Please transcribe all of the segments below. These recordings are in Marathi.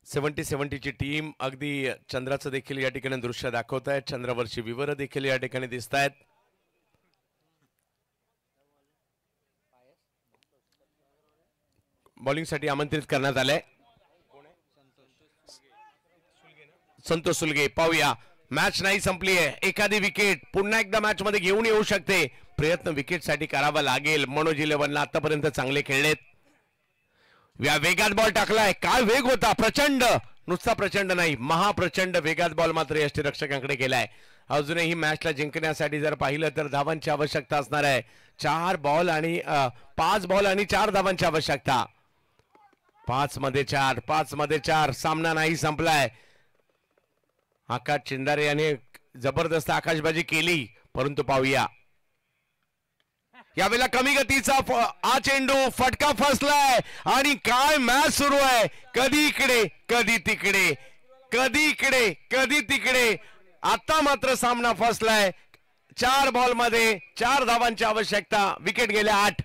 70 ची टीम अगदी चंद्राचं देखील या ठिकाणी दृश्य दाखवत आहे. चंद्रावरची विवर देखील या ठिकाणी दिसत आहेत. बॉलिंग साठी आमंत्रित करण्यात आले संतोष सुलगे. पाहूया, मॅच नाही संपली आहे. एखादी विकेट पुन्हा एकदा मॅच मध्ये घेऊन येऊ शकते. प्रयत्न विकेट साठी करावा लागेल. मनोज 11ला आतापर्यंत चांगले खेळलेत. वेगात बॉल टाकलाय. काय वेग होता, प्रचंड, नुसता प्रचंड नाही महाप्रचंड वेगात बॉल मात्र यष्टीरक्षकांकडे गेलाय. अजूनही मॅचला जिंकण्यासाठी जर पाहिलं तर धावांची आवश्यकता असणार आहे. 5 बॉल आणि 4 धावांची आवश्यकता. 5 मध्ये 4 सामना नाही संपलाय. आकाश चिंदारे याने जबरदस्त आकाशबाजी केली, परंतु पाहूया यावेळेला कमी गतीचा हा चेंडू फटका फसलाय आणि काय मॅच सुरू आहे. कधी इकडे कधी तिकडे, कधी इकडे कधी तिकडे. आता मात्र सामना फसलाय. 4 बॉल मध्ये 4 धावांची आवश्यकता. विकेट गेल्या 8.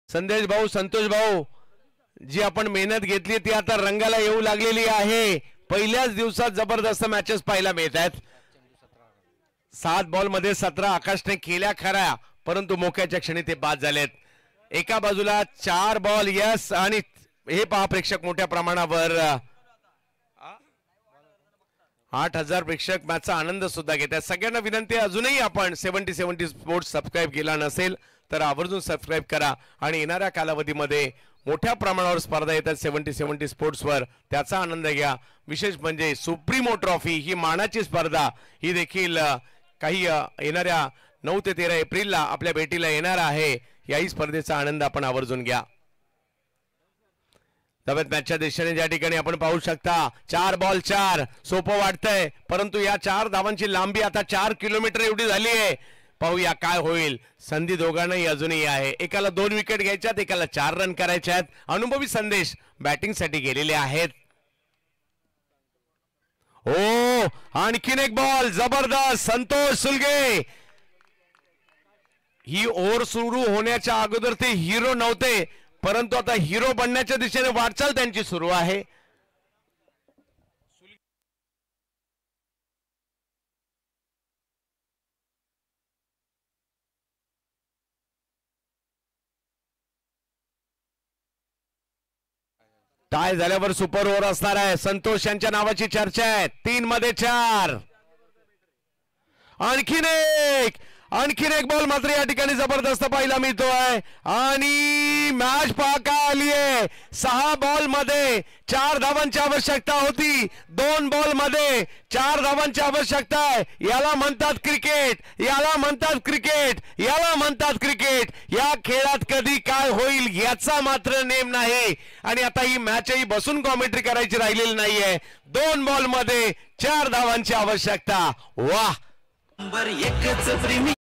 संदेश भाऊ, संतोष भाऊ, जी आपण मेहनत घेतली ती आता रंगाला येऊ लागलेली आहे. पहिल्याच दिवसात जबरदस्त मॅचेस पाहायला मिळत आहेत. 7 बॉल मध्ये 17 आकाशने केल्या खऱ्या, परंतु मोक्याच्या क्षणी ते बाद झालेत. एका बाजूला 4 बॉल यस, आणि हे पहा प्रेक्षक मोठ्या प्रमाणावर 8000 प्रेक्षक मॅचचा आनंद सुद्धा घेत आहेत. सगळ्यांना विनंती आहे, अजूनही आपण 70 स्पोर्ट्स सबस्क्राईब केला नसेल तर आवर्जून सबस्क्राईब करा. आणि येणाऱ्या कालावधीमध्ये मोठ्या प्रमाणावर स्पर्धा येतात 70 स्पोर्ट्सवर, त्याचा आनंद घ्या. विशेष म्हणजे सुप्रीमो ट्रॉफी ही मानाची स्पर्धा, ही देखील काही येणाऱ्या 9 ते 13 एप्रिलला आपल्या भेटीला येणार आहे. याही स्पर्धेचा आनंद आपण आवर्जून घ्या. तब्येत मॅचच्या दिशेने ज्या ठिकाणी आपण पाहू शकता 4 बॉल 4 सोपं वाटतंय, परंतु या 4 धावांची लांबी आता 4 किलोमीटर एवढी झाली आहे. पाहूया काय होईल. संधी दोघांनाही अजूनही आहे. एकाला 2 विकेट घ्यायच्यात, एकाला 4 रन करायचे आहेत. अनुभवी संदेश बॅटिंग साठी गेलेले आहेत. ओ, आणखीन एक बॉल जबरदस्त. संतोष सुलगे. ही ओव्हर सुरू होण्याच्या अगोदर ते हिरो नव्हते, परंतु आता हिरो बनण्याच्या दिशेने वाटचाल त्यांची सुरू आहे. टाय झाल्यावर सुपर ओव्हर असणार आहे. संतोष यांच्या नावाची चर्चा आहे. 3 मध्ये 4. आणखीन एक बॉल मात्र या ठिकाणी जबरदस्त पाहायला मिळतोय. आणि मॅच पाहता आली आहे. 6 बॉल मध्ये 4 धावांची आवश्यकता होती. 2 बॉल मध्ये 4 धावांची आवश्यकता आहे. याला म्हणतात क्रिकेट, याला म्हणतात क्रिकेट, याला म्हणतात क्रिकेट. या खेळात कधी काय होईल याचा मात्र नेम नाही. आणि आता ही मॅचही बसून कॉमेंट्री करायची राहिलेली नाहीये. 2 बॉल मध्ये 4 धावांची आवश्यकता. वाह, नंबर 1च प्रेमी.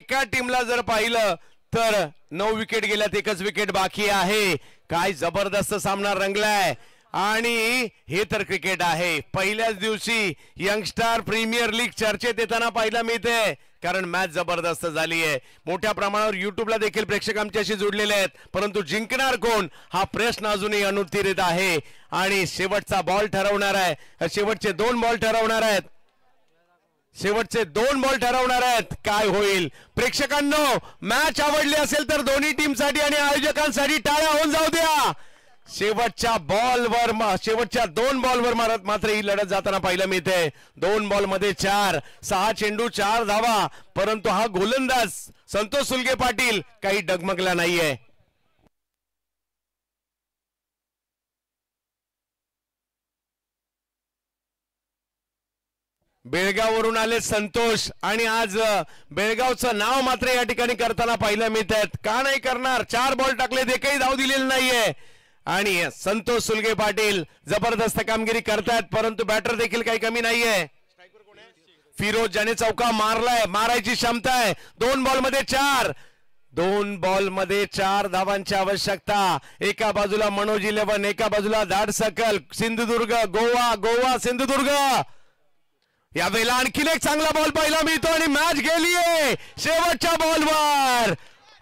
एका टीमला जर पाहिलं तर 9 विकेट गेल्यात, 1च विकेट बाकी आहे. काय जबरदस्त सामना रंगलाय. आणि हे तर क्रिकेट आहे. पहिल्याच दिवशी यंगस्टार प्रीमियर लीग चर्चेत येताना पाहायला मिळते, कारण मॅच जबरदस्त झाली आहे. मोठ्या प्रमाणावर युट्यूबला देखील प्रेक्षक आमच्याशी जोडलेले आहेत, परंतु जिंकणार कोण हा प्रश्न अजूनही अनुत्तरित आहे. आणि शेवटचा बॉल ठरवणार आहे, शेवटचे 2 बॉल ठरवणार आहेत, शेवटचे 2 बॉल ठरवणार आहेत. काय होईल प्रेक्षकांनो. मॅच आवडली असेल तर दोन्ही टीमसाठी आणि आयोजकांसाठी टाळ्या होऊन जाऊ द्या. शेवटच्या 2 बॉलवर मात्र ही लढत जाताना पाहायला मिळते. 2 बॉल मध्ये 4, 6 चेंडू 4 धावा, परंतु हा गोलंदाज संतोष सुलगे पाटील काही डगमगला नाहीये. बेळगाववरून आले संतोष आणि आज बेळगावचं नाव मात्र या ठिकाणी करताना पाहायला मिळतात. का नाही करणार, 4 बॉल टाकले, एकही धाव दिलेली नाहीये आणि संतोष सुलगे पाटील जबरदस्त कामगिरी करतात. परंतु बॅटर देखील काही कमी नाहीये. फिरोज ज्याने चौका मारलाय, मारायची क्षमता आहे. 2 बॉलमध्ये 4, 2 बॉलमध्ये 4 धावांची आवश्यकता. एका बाजूला मनोज 11, एका बाजूला धाडसकल सिंधुदुर्ग, गोवा सिंधुदुर्ग. यावेळेला आणखीन एक चांगला बॉल पाहायला मिळतो आणि मॅच गेलीये शेवटच्या बॉलवर.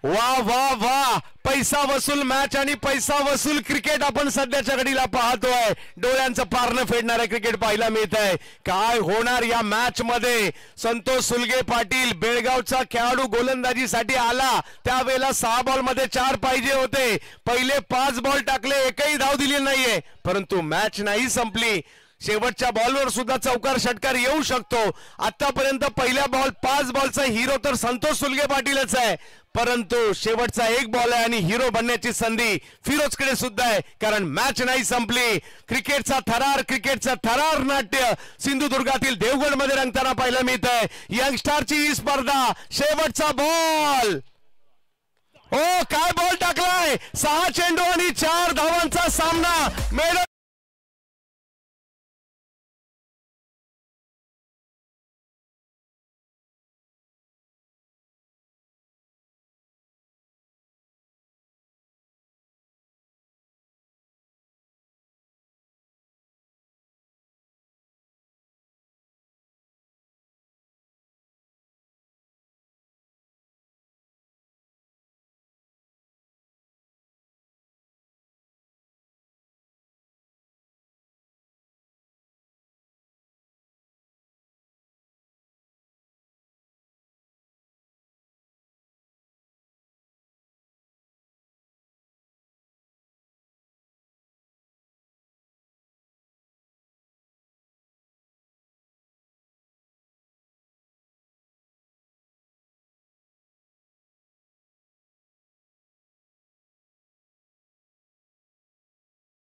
वा वा वा, पैसा वसूल मॅच आणि पैसा वसूल क्रिकेट आपण सध्याच्या घडीला पाहतोय. डोळ्यांचं पारणं फेडणारं क्रिकेट पाहायला मिळत आहे. काय होणार या मॅच मध्ये. संतोष सुलगे पाटील बेळगावचा खेळाडू गोलंदाजीसाठी आला, त्यावेळेला 6 बॉलमध्ये 4 पाहिजे होते. पहिले 5 बॉल टाकले, एकही धाव दिली नाहीये. परंतु मॅच नाही संपली. शेवटच्या बॉलवर सुद्धा चौकार षटकार येऊ शकतो. आतापर्यंत पहिल्या 5 बॉलचा हिरो तर संतोष सुलगे पाटीलच आहे. परंतु शेवटचा 1 बॉल आहे आणि हिरो बनण्याची संधी फिरोजकडे सुद्धा आहे, कारण मॅच नाही संपली. क्रिकेटचा थरार नाट्य सिंधुदुर्गातील देवगड मध्ये रंगताना पाहायला मिळत आहे. यंगस्टारची ही स्पर्धा. शेवटचा बॉल, ओ काय बॉल टाकलाय. 6 चेंडू आणि 4 धावांचा सामना.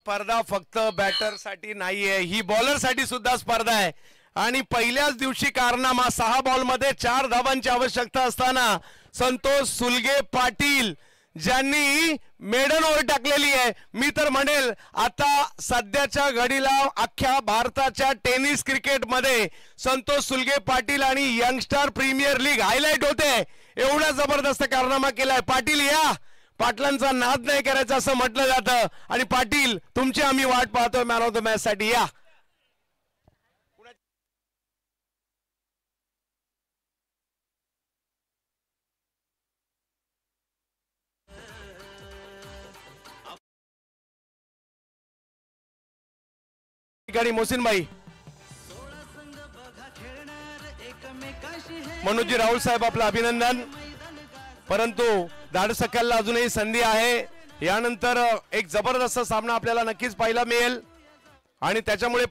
स्पर्धा फक्त बॅटर साठी नाहीये, ही बॉलर साठी सुद्धा स्पर्धा आहे. आणि पहिल्याच दिवशी कारनामा. 6 बॉलमध्ये 4 धावांची आवश्यकता असताना संतोष सुलगे पाटील ज्यांनी मेडन ओव्हर टाकलेली आहे. मी तर म्हणेल आता सध्याच्या घडीला अख्ख्या भारताच्या टेनिस क्रिकेटमध्ये संतोष सुलगे पाटील आणि यंगस्टार प्रीमियर लीग हायलाइट होते. एवढा जबरदस्त कारनामा केलाय. पाटील या, पाटलांचा नाद नाही करायचा असं म्हटलं जातं. आणि पाटील तुमची आम्ही वाट पाहतोय मॅन ऑफ द मॅच साठी. या ठिकाणी मोहसिन भाई, मनोजी राहुल साहेब आपलं अभिनंदन. परंतु धाडसकलला अजूनही संधी आहे. यानंतर एक जबरदस्त सामना आपल्याला नक्कीच पाहायला मिळेल आणि त्याच्यामुळे